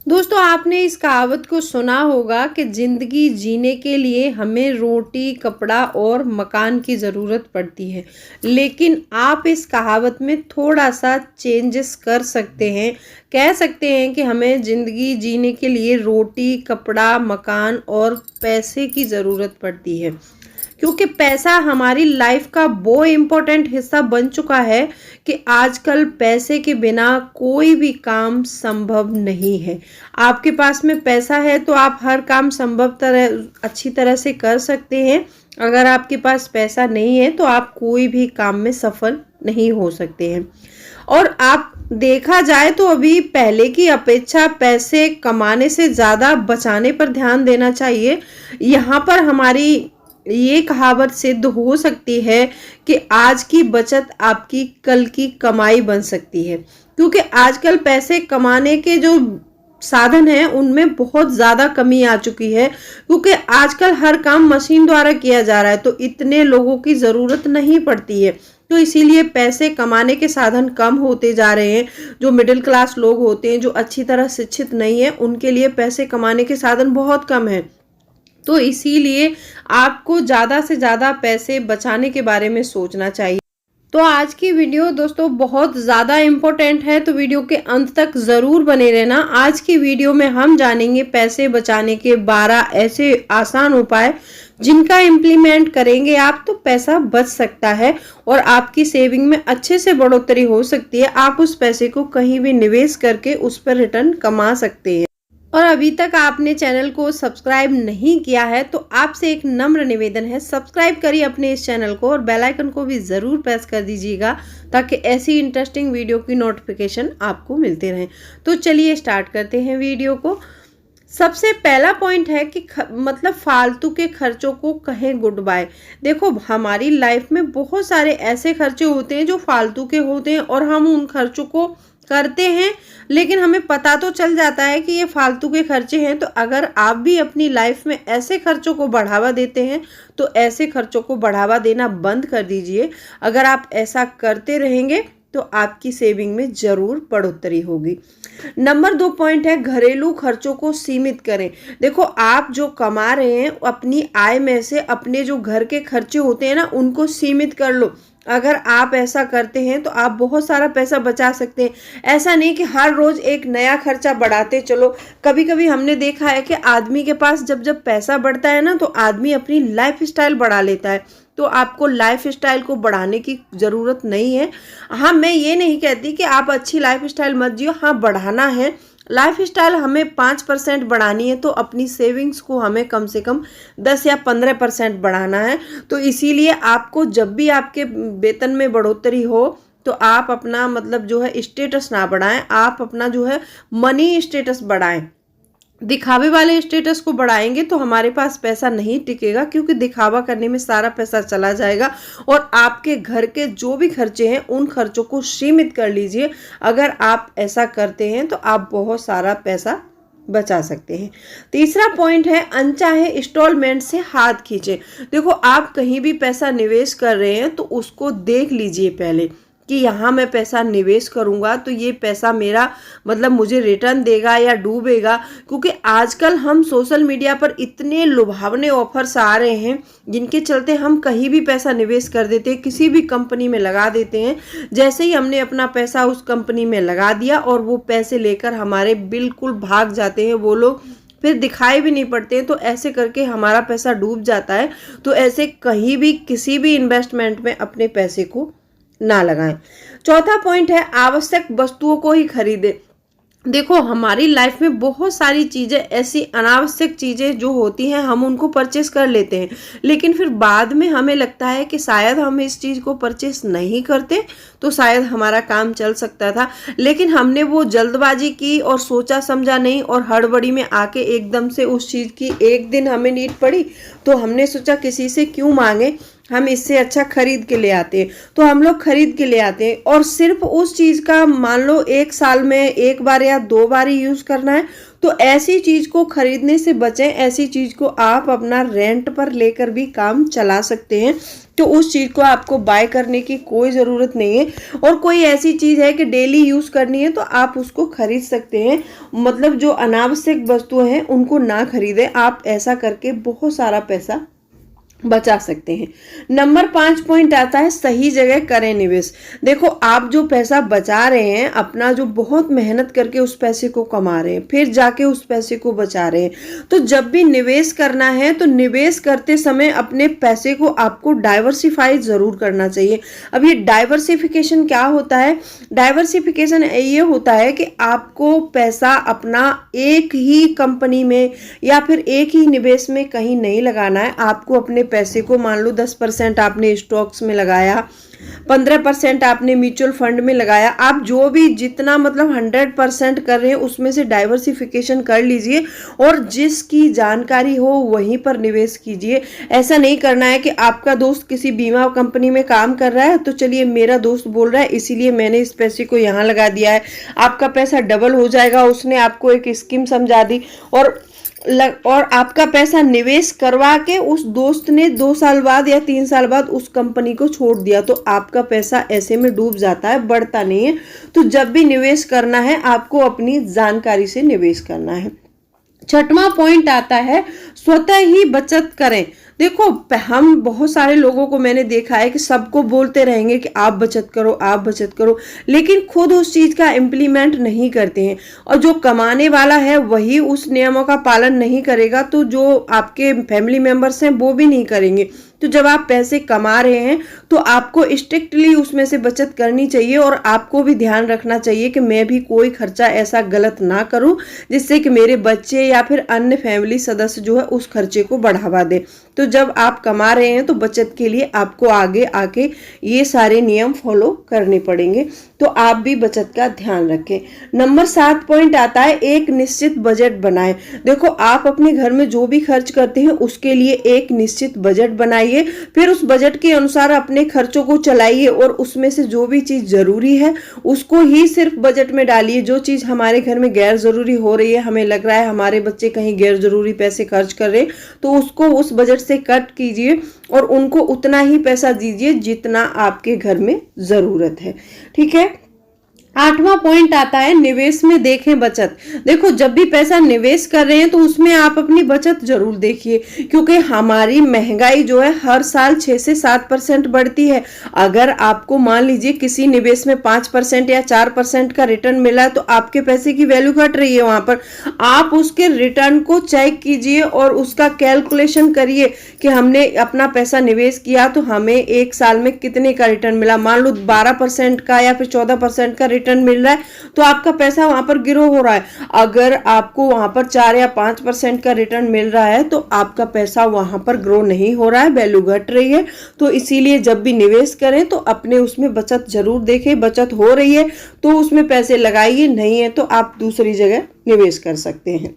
दोस्तों आपने इस कहावत को सुना होगा कि ज़िंदगी जीने के लिए हमें रोटी, कपड़ा और मकान की ज़रूरत पड़ती है। लेकिन आप इस कहावत में थोड़ा-सा चेंजेस कर सकते हैं। कह सकते हैं कि हमें ज़िंदगी जीने के लिए रोटी, कपड़ा, मकान और पैसे की ज़रूरत पड़ती है। क्योंकि पैसा हमारी लाइफ का वो इम्पोर्टेंट हिस्सा बन चुका है कि आजकल पैसे के बिना कोई भी काम संभव नहीं है। आपके पास में पैसा है तो आप हर काम अच्छी तरह से कर सकते हैं। अगर आपके पास पैसा नहीं है तो आप कोई भी काम में सफल नहीं हो सकते हैं। और आप देखा जाए तो अभी पहले की अपेक्षा पैसे कमाने से ज़्यादा बचाने पर ध्यान देना चाहिए। यहाँ पर हमारी ये कहावत सिद्ध हो सकती है कि आज की बचत आपकी कल की कमाई बन सकती है। क्योंकि आजकल पैसे कमाने के जो साधन हैं उनमें बहुत ज़्यादा कमी आ चुकी है। क्योंकि आजकल हर काम मशीन द्वारा किया जा रहा है तो इतने लोगों की ज़रूरत नहीं पड़ती है। तो इसीलिए पैसे कमाने के साधन कम होते जा रहे हैं। जो मिडिल क्लास लोग होते हैं, जो अच्छी तरह शिक्षित नहीं है, उनके लिए पैसे कमाने के साधन बहुत कम हैं। तो इसीलिए आपको ज़्यादा से ज़्यादा पैसे बचाने के बारे में सोचना चाहिए। तो आज की वीडियो दोस्तों बहुत ज़्यादा इम्पोर्टेंट है, तो वीडियो के अंत तक ज़रूर बने रहना। आज की वीडियो में हम जानेंगे पैसे बचाने के 12 ऐसे आसान उपाय जिनका इम्प्लीमेंट करेंगे आप तो पैसा बच सकता है और आपकी सेविंग में अच्छे से बढ़ोतरी हो सकती है। आप उस पैसे को कहीं भी निवेश करके उस पर रिटर्न कमा सकते हैं। और अभी तक आपने चैनल को सब्सक्राइब नहीं किया है तो आपसे एक नम्र निवेदन है, सब्सक्राइब करिए अपने इस चैनल को और बेल आइकन को भी ज़रूर प्रेस कर दीजिएगा ताकि ऐसी इंटरेस्टिंग वीडियो की नोटिफिकेशन आपको मिलते रहें। तो चलिए स्टार्ट करते हैं वीडियो को। सबसे पहला पॉइंट है कि मतलब फालतू के खर्चों को कहें गुड बाय। देखो हमारी लाइफ में बहुत सारे ऐसे खर्चे होते हैं जो फालतू के होते हैं और हम उन खर्चों को करते हैं, लेकिन हमें पता तो चल जाता है कि ये फालतू के खर्चे हैं। तो अगर आप भी अपनी लाइफ में ऐसे खर्चों को बढ़ावा देते हैं तो ऐसे खर्चों को बढ़ावा देना बंद कर दीजिए। अगर आप ऐसा करते रहेंगे तो आपकी सेविंग में जरूर बढ़ोतरी होगी। नंबर 2 पॉइंट है घरेलू खर्चों को सीमित करें। देखो आप जो कमा रहे हैं अपनी आय में से अपने जो घर के खर्चे होते हैं ना उनको सीमित कर लो। अगर आप ऐसा करते हैं तो आप बहुत सारा पैसा बचा सकते हैं। ऐसा नहीं कि हर रोज एक नया खर्चा बढ़ाते चलो। कभी कभी हमने देखा है कि आदमी के पास जब जब पैसा बढ़ता है ना तो आदमी अपनी लाइफ स्टाइल बढ़ा लेता है। तो आपको लाइफ स्टाइल को बढ़ाने की ज़रूरत नहीं है। हाँ, मैं ये नहीं कहती कि आप अच्छी लाइफ स्टाइल मत जियो, हाँ बढ़ाना है लाइफ स्टाइल हमें 5% बढ़ानी है तो अपनी सेविंग्स को हमें कम से कम 10 या 15% बढ़ाना है। तो इसीलिए आपको जब भी आपके वेतन में बढ़ोतरी हो तो आप अपना मतलब जो है स्टेटस ना बढ़ाएं, आप अपना जो है मनी स्टेटस बढ़ाएं। दिखावे वाले स्टेटस को बढ़ाएंगे तो हमारे पास पैसा नहीं टिकेगा, क्योंकि दिखावा करने में सारा पैसा चला जाएगा और आपके घर के जो भी खर्चे हैं उन खर्चों को सीमित कर लीजिए। अगर आप ऐसा करते हैं तो आप बहुत सारा पैसा बचा सकते हैं। तीसरा पॉइंट है अनचाहे इंस्टॉलमेंट से हाथ खींचे। देखो आप कहीं भी पैसा निवेश कर रहे हैं तो उसको देख लीजिए पहले कि यहाँ मैं पैसा निवेश करूँगा तो ये पैसा मेरा मतलब मुझे रिटर्न देगा या डूबेगा। क्योंकि आजकल हम सोशल मीडिया पर इतने लुभावने ऑफर्स आ रहे हैं जिनके चलते हम कहीं भी पैसा निवेश कर देते हैं, किसी भी कंपनी में लगा देते हैं। जैसे ही हमने अपना पैसा उस कंपनी में लगा दिया और वो पैसे लेकर हमारे बिल्कुल भाग जाते हैं वो लोग, फिर दिखाई भी नहीं पड़ते हैं, तो ऐसे करके हमारा पैसा डूब जाता है। तो ऐसे कहीं भी किसी भी इन्वेस्टमेंट में अपने पैसे को ना लगाएं। चौथा पॉइंट है आवश्यक वस्तुओं को ही खरीदें। देखो हमारी लाइफ में बहुत सारी चीज़ें ऐसी अनावश्यक चीज़ें जो होती हैं हम उनको परचेस कर लेते हैं, लेकिन फिर बाद में हमें लगता है कि शायद हम इस चीज़ को परचेस नहीं करते तो शायद हमारा काम चल सकता था। लेकिन हमने वो जल्दबाजी की और सोचा समझा नहीं और हड़बड़ी में आके एकदम से उस चीज़ की एक दिन हमें नीड पड़ी तो हमने सोचा किसी से क्यों मांगे हम इससे अच्छा खरीद के ले आते हैं, तो हम लोग खरीद के ले आते हैं और सिर्फ उस चीज़ का मान लो 1 साल में 1 बार या 2 बार ही यूज़ करना है, तो ऐसी चीज़ को खरीदने से बचें। ऐसी चीज़ को आप अपना रेंट पर लेकर भी काम चला सकते हैं, तो उस चीज़ को आपको बाय करने की कोई ज़रूरत नहीं है। और कोई ऐसी चीज़ है कि डेली यूज़ करनी है तो आप उसको खरीद सकते हैं, मतलब जो अनावश्यक वस्तुएं हैं उनको ना खरीदें। आप ऐसा करके बहुत सारा पैसा बचा सकते हैं। नंबर 5 पॉइंट आता है सही जगह करें निवेश। देखो, आप जो पैसा बचा रहे हैं, अपना जो बहुत मेहनत करके उस पैसे को कमा रहे हैं, फिर जाके उस पैसे को बचा रहे हैं, तो जब भी निवेश करना है तो निवेश करते समय अपने पैसे को आपको डाइवर्सिफाई जरूर करना चाहिए। अब ये डाइवर्सिफिकेशन क्या होता है? डाइवर्सिफिकेशन ये होता है कि आपको पैसा अपना एक ही कंपनी में या फिर एक ही निवेश में कहीं नहीं लगाना है। आपको अपने पैसे को, मान लो 10% आपने स्टॉक्स में लगाया, 15% आपने म्यूचुअल फंड में लगाया, आप जो भी जितना मतलब 100% कर रहे हैं उसमें से डाइवर्सिफिकेशन कर लीजिए और जिसकी जानकारी हो वहीं पर निवेश कीजिए। ऐसा नहीं करना है कि आपका दोस्त किसी बीमा कंपनी में काम कर रहा है तो चलिए मेरा दोस्त बोल रहा है इसीलिए मैंने इस पैसे को यहाँ लगा दिया है, आपका पैसा डबल हो जाएगा, उसने आपको एक स्कीम समझा दी और आपका पैसा निवेश करवा के उस दोस्त ने 2 साल बाद या 3 साल बाद उस कंपनी को छोड़ दिया, तो आपका पैसा ऐसे में डूब जाता है, बढ़ता नहीं है। तो जब भी निवेश करना है आपको अपनी जानकारी से निवेश करना है। 6वां पॉइंट आता है स्वतः ही बचत करें। देखो, हम बहुत सारे लोगों को मैंने देखा है कि सबको बोलते रहेंगे कि आप बचत करो, आप बचत करो, लेकिन खुद उस चीज का इम्प्लीमेंट नहीं करते हैं। और जो कमाने वाला है वही उस नियमों का पालन नहीं करेगा तो जो आपके फैमिली मेंबर्स हैं वो भी नहीं करेंगे। तो जब आप पैसे कमा रहे हैं तो आपको स्ट्रिक्टली उसमें से बचत करनी चाहिए और आपको भी ध्यान रखना चाहिए कि मैं भी कोई खर्चा ऐसा गलत ना करूं जिससे कि मेरे बच्चे या फिर अन्य फैमिली सदस्य जो है उस खर्चे को बढ़ावा दे। तो जब आप कमा रहे हैं तो बचत के लिए आपको आगे आके ये सारे नियम फॉलो करने पड़ेंगे, तो आप भी बचत का ध्यान रखें। नंबर 7 पॉइंट आता है एक निश्चित बजट बनाएं। देखो, आप अपने घर में जो भी खर्च करते हैं उसके लिए एक निश्चित बजट बनाइए, फिर उस बजट के अनुसार अपने खर्चों को चलाइए और उसमें से जो भी चीज जरूरी है उसको ही सिर्फ बजट में डालिए। जो चीज हमारे घर में गैर जरूरी हो रही है, हमें लग रहा है हमारे बच्चे कहीं गैर जरूरी पैसे खर्च कर रहे हैं, तो उसको उस बजट से कट कीजिए और उनको उतना ही पैसा दीजिए जितना आपके घर में जरूरत है। ठीक है। 8वां पॉइंट आता है निवेश में देखें बचत। देखो, जब भी पैसा निवेश कर रहे हैं तो उसमें आप अपनी बचत जरूर देखिए, क्योंकि हमारी महंगाई जो है हर साल 6 से 7% बढ़ती है। अगर आपको मान लीजिए किसी निवेश में 5% या 4% का रिटर्न मिला है तो आपके पैसे की वैल्यू घट रही है। वहां पर आप उसके रिटर्न को चेक कीजिए और उसका कैलकुलेशन करिए कि हमने अपना पैसा निवेश किया तो हमें 1 साल में कितने का रिटर्न मिला। मान लो 12% का या फिर 14% का रिटर्न मिल रहा है तो आपका पैसा वहां पर ग्रो हो रहा है। अगर आपको वहां पर 4 या 5% का रिटर्न मिल रहा है तो आपका पैसा वहां पर ग्रो नहीं हो रहा है, वैल्यू घट रही है। तो इसीलिए जब भी निवेश करें तो अपने उसमें बचत जरूर देखें। बचत हो रही है तो उसमें पैसे लगाइए, नहीं है तो आप दूसरी जगह निवेश कर सकते हैं।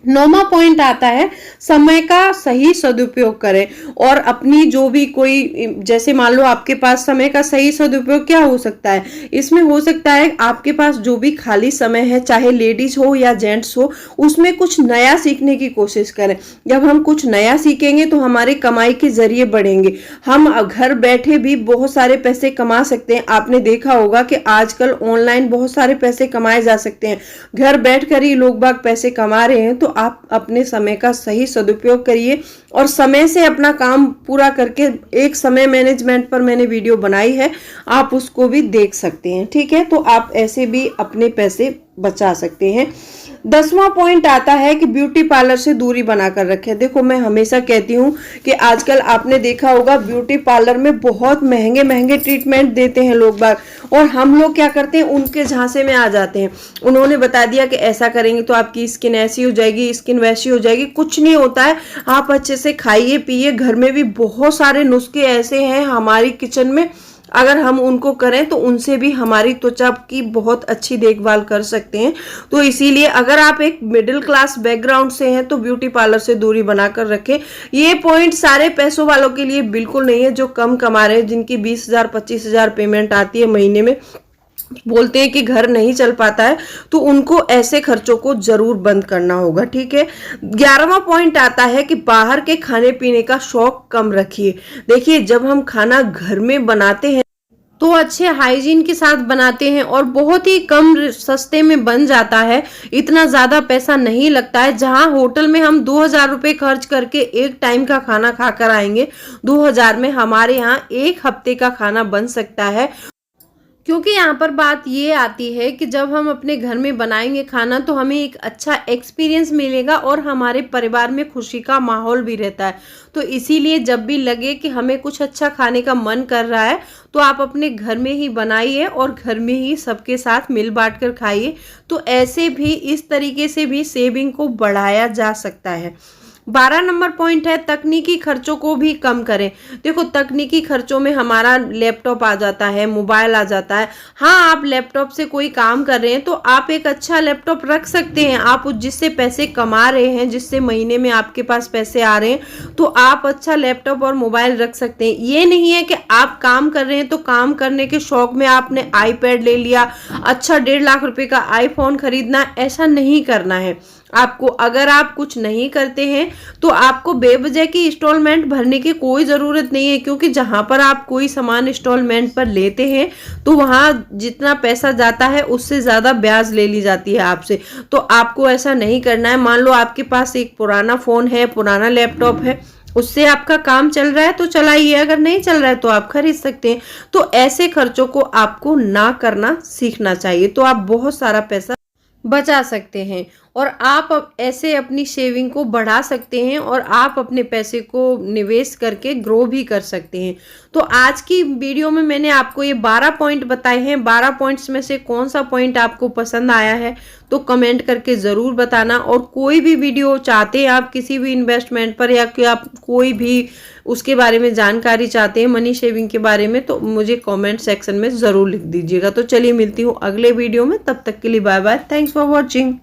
9वां पॉइंट आता है समय का सही सदुपयोग करें और अपनी जो भी कोई, जैसे मान लो आपके पास समय का सही सदुपयोग क्या हो सकता है, इसमें हो सकता है आपके पास जो भी खाली समय है, चाहे लेडीज हो या जेंट्स हो, उसमें कुछ नया सीखने की कोशिश करें। जब हम कुछ नया सीखेंगे तो हमारे कमाई के जरिए बढ़ेंगे। हम घर बैठे भी बहुत सारे पैसे कमा सकते हैं। आपने देखा होगा कि आजकल ऑनलाइन बहुत सारे पैसे कमाए जा सकते हैं। घर बैठकर ही लोग बाग पैसे कमा रहे हैं। तो आप अपने समय का सही सदुपयोग करिए और समय से अपना काम पूरा करके, एक समय मैनेजमेंट पर मैंने वीडियो बनाई है, आप उसको भी देख सकते हैं। ठीक है, तो आप ऐसे भी अपने पैसे बचा सकते हैं। 10वां पॉइंट आता है कि ब्यूटी पार्लर से दूरी बनाकर रखें। देखो, मैं हमेशा कहती हूँ कि आजकल आपने देखा होगा ब्यूटी पार्लर में बहुत महंगे महंगे ट्रीटमेंट देते हैं लोग बाग, और हम लोग क्या करते हैं, उनके झांसे में आ जाते हैं। उन्होंने बता दिया कि ऐसा करेंगे तो आपकी स्किन ऐसी हो जाएगी, स्किन वैसी हो जाएगी। कुछ नहीं होता है। आप अच्छे से खाइए पिए। घर में भी बहुत सारे नुस्खे ऐसे हैं हमारी किचन में, अगर हम उनको करें तो उनसे भी हमारी त्वचा की बहुत अच्छी देखभाल कर सकते हैं। तो इसीलिए अगर आप एक मिडिल क्लास बैकग्राउंड से हैं तो ब्यूटी पार्लर से दूरी बनाकर रखें। ये पॉइंट सारे पैसों वालों के लिए बिल्कुल नहीं है, जो कम कमा रहे हैं, जिनकी 20,000 25,000 पेमेंट आती है महीने में, बोलते हैं कि घर नहीं चल पाता है, तो उनको ऐसे खर्चों को जरूर बंद करना होगा। ठीक है। 11वां पॉइंट आता है कि बाहर के खाने पीने का शौक कम रखिए। देखिए, जब हम खाना घर में बनाते हैं तो अच्छे हाइजीन के साथ बनाते हैं और बहुत ही कम सस्ते में बन जाता है, इतना ज्यादा पैसा नहीं लगता है। जहां होटल में हम 2,000 रुपए खर्च करके एक टाइम का खाना खाकर आएंगे, 2,000 में हमारे यहाँ एक हफ्ते का खाना बन सकता है। क्योंकि यहाँ पर बात ये आती है कि जब हम अपने घर में बनाएंगे खाना तो हमें एक अच्छा एक्सपीरियंस मिलेगा और हमारे परिवार में खुशी का माहौल भी रहता है। तो इसीलिए जब भी लगे कि हमें कुछ अच्छा खाने का मन कर रहा है तो आप अपने घर में ही बनाइए और घर में ही सबके साथ मिल बांट कर खाइए। तो ऐसे भी, इस तरीके से भी सेविंग को बढ़ाया जा सकता है। 12 नंबर पॉइंट है, तकनीकी खर्चों को भी कम करें। देखो, तकनीकी खर्चों में हमारा लैपटॉप आ जाता है, मोबाइल आ जाता है। हाँ, आप लैपटॉप से कोई काम कर रहे हैं तो आप एक अच्छा लैपटॉप रख सकते हैं। आप जिससे पैसे कमा रहे हैं, जिससे महीने में आपके पास पैसे आ रहे हैं, तो आप अच्छा लैपटॉप और मोबाइल रख सकते हैं। ये नहीं है कि आप काम कर रहे हैं तो काम करने के शौक में आपने आईपैड ले लिया, अच्छा 1.5 लाख रुपए का आईफोन खरीदना, ऐसा नहीं करना है आपको। अगर आप कुछ नहीं करते हैं तो आपको बेवजह की इंस्टॉलमेंट भरने की कोई ज़रूरत नहीं है, क्योंकि जहां पर आप कोई सामान इंस्टॉलमेंट पर लेते हैं तो वहां जितना पैसा जाता है उससे ज़्यादा ब्याज ले ली जाती है आपसे। तो आपको ऐसा नहीं करना है। मान लो आपके पास एक पुराना फ़ोन है, पुराना लैपटॉप है, उससे आपका काम चल रहा है तो चलाइए, अगर नहीं चल रहा है तो आप खरीद सकते हैं। तो ऐसे खर्चों को आपको ना करना सीखना चाहिए, तो आप बहुत सारा पैसा बचा सकते हैं और आप अब ऐसे अपनी सेविंग को बढ़ा सकते हैं और आप अपने पैसे को निवेश करके ग्रो भी कर सकते हैं। तो आज की वीडियो में मैंने आपको ये 12 पॉइंट बताए हैं। 12 पॉइंट्स में से कौन सा पॉइंट आपको पसंद आया है तो कमेंट करके ज़रूर बताना। और कोई भी वीडियो चाहते हैं आप किसी भी इन्वेस्टमेंट पर, या कि आप कोई भी उसके बारे में जानकारी चाहते हैं, मनी सेविंग के बारे में, तो मुझे कमेंट सेक्शन में ज़रूर लिख दीजिएगा। तो चलिए, मिलती हूँ अगले वीडियो में, तब तक के लिए bye bye, thanks for watching.